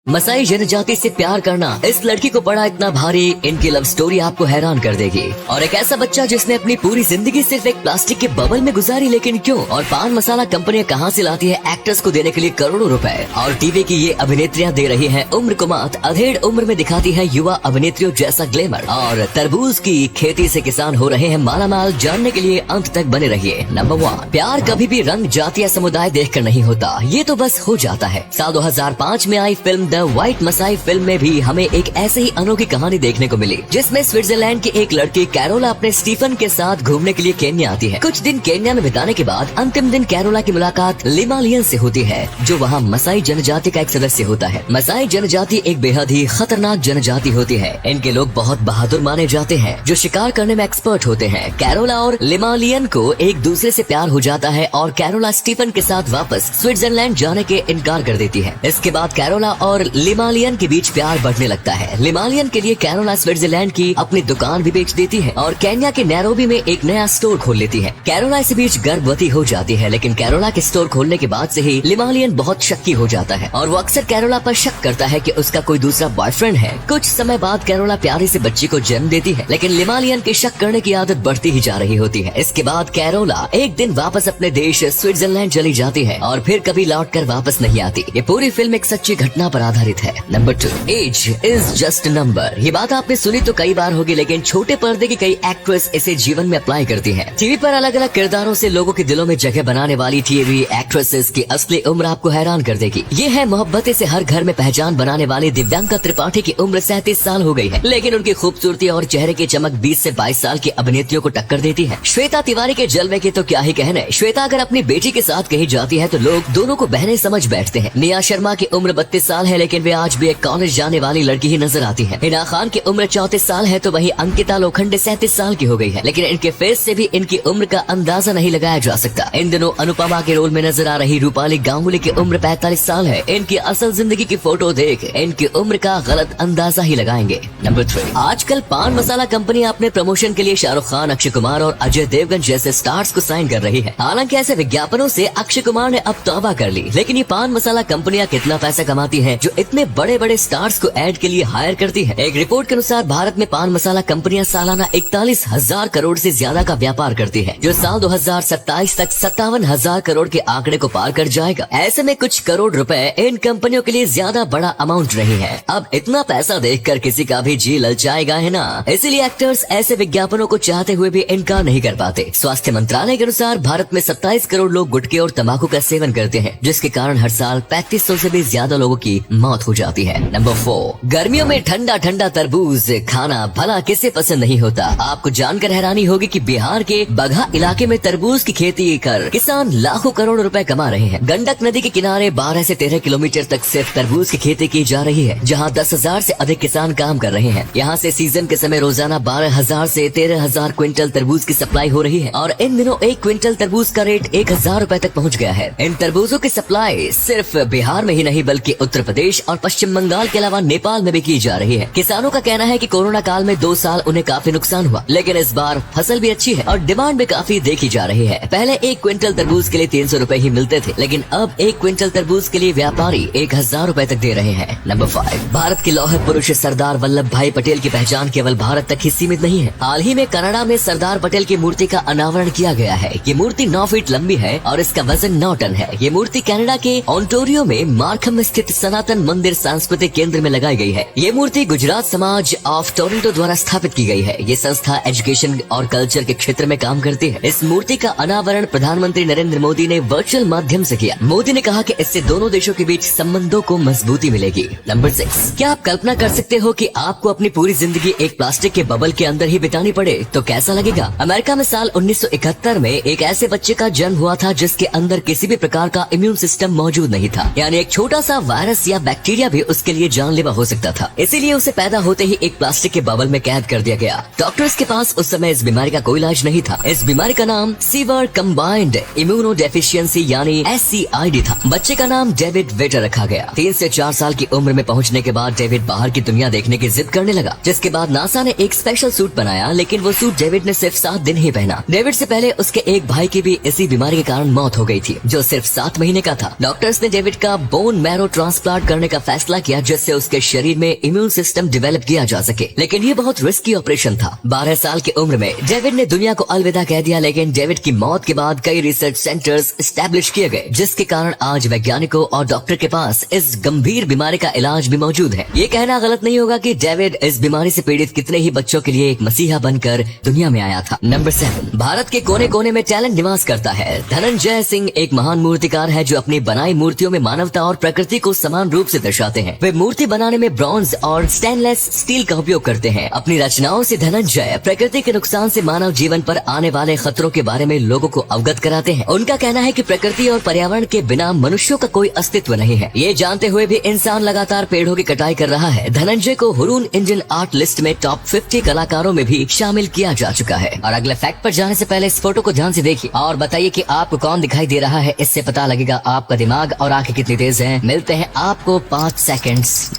मसाई जनजाति से प्यार करना इस लड़की को पड़ा इतना भारी, इनकी लव स्टोरी आपको हैरान कर देगी। और एक ऐसा बच्चा जिसने अपनी पूरी जिंदगी सिर्फ एक प्लास्टिक के बबल में गुजारी, लेकिन क्यों? और पान मसाला कंपनियां कहां से लाती है एक्टर्स को देने के लिए करोड़ों रुपए, और टीवी की ये अभिनेत्रियां दे रही हैं उम्र को मात, अधेड़ उम्र में दिखाती है युवा अभिनेत्रियों जैसा ग्लैमर, और तरबूज की खेती से किसान हो रहे हैं मालामाल। जानने के लिए अंत तक बने रहिए। नंबर 1, प्यार कभी भी रंग, जाति या समुदाय देखकर नहीं होता, ये तो बस हो जाता है। साल 2005 में आई film the White Masai film में भी हमें एक ऐसे ही अनोखी कहानी देखने को मिली, जिसमें स्विट्जरलैंड की एक लड़की कैरोला अपने स्टीफन के साथ घूमने के लिए केन्या आती है। कुछ दिन केन्या में बिताने के बाद अंतिम दिन कैरोला की मुलाकात लिमालियन से होती है, जो वहाँ मसाई जनजाति का एक सदस्य होता है। मसाई जनजाति एक बेहद ही खतरनाक जनजाति होती है। इनके लोग बहुत बहादुर माने जाते हैं, जो शिकार करने में एक्सपर्ट होते हैं। कैरोला और लिमालियन को एक दूसरे से प्यार हो जाता है और कैरोला स्टीफन के साथ वापस स्विट्जरलैंड जाने के इनकार कर देती है। इसके बाद कैरोला और लिमालियन के बीच प्यार बढ़ने लगता है। लिमालियन के लिए कैरोला स्विट्जरलैंड की अपनी दुकान भी बेच देती है और केन्या के नैरोबी में एक नया स्टोर खोल लेती है। कैरोला इस बीच गर्भवती हो जाती है, लेकिन कैरोला के स्टोर खोलने के बाद से ही लिमालियन बहुत शक्की हो जाता है और वो अक्सर कैरोला पर शक करता है कि उसका कोई दूसरा बॉयफ्रेंड है। कुछ समय बाद कैरोला प्यारी से बच्ची को जन्म देती है, लेकिन लिमालियन के शक करने की आदत बढ़ती ही जा रही होती है। इसके बाद कैरोला एक दिन वापस अपने देश स्विट्जरलैंड चली जाती है और फिर कभी लौट कर वापस नहीं आती। ये पूरी फिल्म एक सच्ची घटना पर आधारित है। Number 2, age is just number. ये बात आपने सुनी तो कई बार होगी, लेकिन छोटे पर्दे की कई एक्ट्रेस इसे जीवन में अप्लाई करती हैं। टीवी पर अलग अलग किरदारों से लोगों के दिलों में जगह बनाने वाली टीवी एक्ट्रेसेस की असली उम्र आपको हैरान कर देगी। ये है मोहब्बतें से हर घर में पहचान बनाने वाली दिव्यांका त्रिपाठी की उम्र 37 साल हो गई है, लेकिन उनकी खूबसूरती और चेहरे की चमक 20 से 22 साल की अभिनेत्रियों को टक्कर देती है। श्वेता तिवारी के जलवे के तो क्या ही कहने। श्वेता अगर अपनी बेटी के साथ कहीं जाती है तो लोग दोनों को बहनें समझ बैठते हैं। निया शर्मा की उम्र 32 साल है, लेकिन वे आज भी एक कॉलेज जाने वाली लड़की ही नजर आती है। हिना खान की उम्र 34 साल है, तो वहीं अंकिता लोखंडे 37 साल की हो गई है, लेकिन इनके फेस से भी इनकी उम्र का अंदाजा नहीं लगाया जा सकता। इन दिनों अनुपमा के रोल में नजर आ रही रूपाली गांगुली की उम्र 45 साल है। इनकी असल जिंदगी की फोटो देख इनकी उम्र का गलत अंदाजा ही लगाएंगे। नंबर 3, आजकल पान मसाला कंपनी अपने प्रमोशन के लिए शाहरुख खान, अक्षय कुमार और अजय देवगन जैसे स्टार्स को साइन कर रही है। हालांकि ऐसे विज्ञापनों से अक्षय कुमार ने अब तौबा कर ली, लेकिन ये पान मसाला कंपनियां कितना पैसा कमाती हैं जो इतने बड़े बड़े स्टार्स को ऐड के लिए हायर करती है। एक रिपोर्ट के अनुसार भारत में पान मसाला कंपनियां सालाना 41,000 करोड़ से ज्यादा का व्यापार करती है, जो साल 2027 तक 57,000 करोड़ के आंकड़े को पार कर जाएगा। ऐसे में कुछ करोड़ रुपए इन कंपनियों के लिए ज्यादा बड़ा अमाउंट नहीं है। अब इतना पैसा देखकर किसी का भी जी ललचाएगा है ना, इसीलिए एक्टर्स ऐसे विज्ञापनों को चाहते हुए भी इनकार नहीं कर पाते। स्वास्थ्य मंत्रालय के अनुसार भारत में 27 करोड़ लोग गुटखे और तंबाकू का सेवन करते हैं, जिसके कारण हर साल 3500 से भी ज्यादा लोगों की मौत हो जाती है। नंबर 4, गर्मियों में ठंडा ठंडा तरबूज खाना भला किसे पसंद नहीं होता। आपको जानकर हैरानी होगी कि बिहार के बगहा इलाके में तरबूज की खेती कर किसान लाखों करोड़ रुपए कमा रहे हैं। गंडक नदी के किनारे 12 से 13 किलोमीटर तक सिर्फ तरबूज की खेती की जा रही है, जहां 10,000 से अधिक किसान काम कर रहे हैं। यहाँ से सीजन के समय रोजाना 12,000 से 13,000 क्विंटल तरबूज की सप्लाई हो रही है, और इन दिनों एक क्विंटल तरबूज का रेट 1,000 रुपए तक पहुँच गया है। इन तरबूजों की सप्लाई सिर्फ बिहार में ही नहीं बल्कि उत्तर प्रदेश और पश्चिम बंगाल के अलावा नेपाल में भी की जा रही है। किसानों का कहना है कि कोरोना काल में 2 साल उन्हें काफी नुकसान हुआ, लेकिन इस बार फसल भी अच्छी है और डिमांड भी काफी देखी जा रही है। पहले एक क्विंटल तरबूज के लिए 300 रुपए ही मिलते थे, लेकिन अब एक क्विंटल तरबूज के लिए व्यापारी 1,000 रुपए तक दे रहे हैं। नंबर 5, भारत के लौह पुरुष सरदार वल्लभ भाई पटेल की पहचान केवल भारत तक ही सीमित नहीं है। हाल ही में कनाडा में सरदार पटेल की मूर्ति का अनावरण किया गया है। ये मूर्ति 9 फीट लंबी है और इसका वजन 9 टन है। ये मूर्ति कनाडा के ओंटारियो में मार्खम स्थित सनातन मंदिर सांस्कृतिक केंद्र में लगाई गई है। ये मूर्ति गुजरात समाज ऑफ टोरंटो द्वारा स्थापित की गई है। ये संस्था एजुकेशन और कल्चर के क्षेत्र में काम करती है। इस मूर्ति का अनावरण प्रधानमंत्री नरेंद्र मोदी ने वर्चुअल माध्यम से किया। मोदी ने कहा कि इससे दोनों देशों के बीच संबंधों को मजबूती मिलेगी। नंबर 6, क्या आप कल्पना कर सकते हो कि आपको अपनी पूरी जिंदगी एक प्लास्टिक के बबल के अंदर ही बितानी पड़े तो कैसा लगेगा? अमेरिका में साल 1971 में एक ऐसे बच्चे का जन्म हुआ था जिसके अंदर किसी भी प्रकार का इम्यून सिस्टम मौजूद नहीं था, यानी एक छोटा सा वायरस या बैक्टीरिया भी उसके लिए जानलेवा हो सकता था। इसीलिए उसे पैदा होते ही एक प्लास्टिक के बबल में कैद कर दिया गया। डॉक्टर्स के पास उस समय इस बीमारी का कोई इलाज नहीं था। इस बीमारी का नाम सीवर कंबाइंड इम्यूनोडेफिशिएंसी यानी SCID था। बच्चे का नाम डेविड वेटर रखा गया। 3 से 4 साल की उम्र में पहुंचने के बाद डेविड बाहर की दुनिया देखने की जिद करने लगा, जिसके बाद नासा ने एक स्पेशल सूट बनाया, लेकिन वो सूट डेविड ने सिर्फ 7 दिन ही पहना। डेविड से पहले उसके एक भाई की भी इसी बीमारी के कारण मौत हो गई थी, जो सिर्फ 7 महीने का था। डॉक्टर्स ने डेविड का बोन मैरो ट्रांसप्लांट करने का फैसला किया जिससे उसके शरीर में इम्यून सिस्टम डेवलप किया जा सके, लेकिन ये बहुत रिस्की ऑपरेशन था। 12 साल की उम्र में डेविड ने दुनिया को अलविदा कह दिया, लेकिन डेविड की मौत के बाद कई रिसर्च सेंटर्स एस्टैब्लिश किए गए, जिसके कारण आज वैज्ञानिकों और डॉक्टर के पास इस गंभीर बीमारी का इलाज भी मौजूद है। ये कहना गलत नहीं होगा कि डेविड इस बीमारी से पीड़ित कितने ही बच्चों के लिए एक मसीहा बनकर दुनिया में आया था। नंबर 7, भारत के कोने कोने में टैलेंट निवास करता है। धनंजय सिंह एक महान मूर्तिकार है जो अपनी बनाई मूर्तियों में मानवता और प्रकृति को समान रूप से दर्शाते हैं। वे मूर्ति बनाने में ब्रॉन्ज और स्टेनलेस स्टील का उपयोग करते हैं। अपनी रचनाओं से धनंजय प्रकृति के नुकसान से मानव जीवन पर आने वाले खतरों के बारे में लोगों को अवगत कराते हैं। उनका कहना है कि प्रकृति और पर्यावरण के बिना मनुष्यों का कोई अस्तित्व नहीं है। ये जानते हुए भी इंसान लगातार पेड़ों की कटाई कर रहा है। धनंजय को हुरून इंडियन आर्ट लिस्ट में टॉप 50 कलाकारों में भी शामिल किया जा चुका है। और अगले फैक्ट पर जाने से पहले इस फोटो को ध्यान से देखिए और बताइए कि आपको कौन दिखाई दे रहा है। इससे पता लगेगा आपका दिमाग और आंखें कितनी तेज हैं। मिलते हैं आपको 5 सेकंड्स।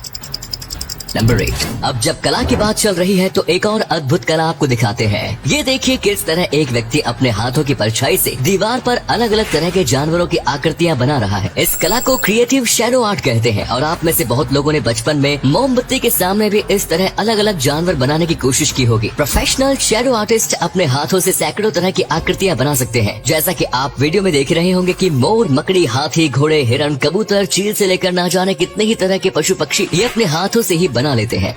नंबर 8, अब जब कला की बात चल रही है तो एक और अद्भुत कला आपको दिखाते हैं। ये देखिए किस तरह एक व्यक्ति अपने हाथों की परछाई से दीवार पर अलग अलग तरह के जानवरों की आकृतियां बना रहा है। इस कला को क्रिएटिव शैडो आर्ट कहते हैं और आप में से बहुत लोगों ने बचपन में मोमबत्ती के सामने भी इस तरह अलग अलग जानवर बनाने की कोशिश की होगी। प्रोफेशनल शैडो आर्टिस्ट अपने हाथों से सैकड़ों तरह की आकृतियां बना सकते हैं, जैसा कि आप वीडियो में देख रहे होंगे कि मोर, मकड़ी, हाथी, घोड़े, हिरण, कबूतर, चील से लेकर ना जाने कितने ही तरह के पशु पक्षी ये अपने हाथों से ही बना लेते हैं।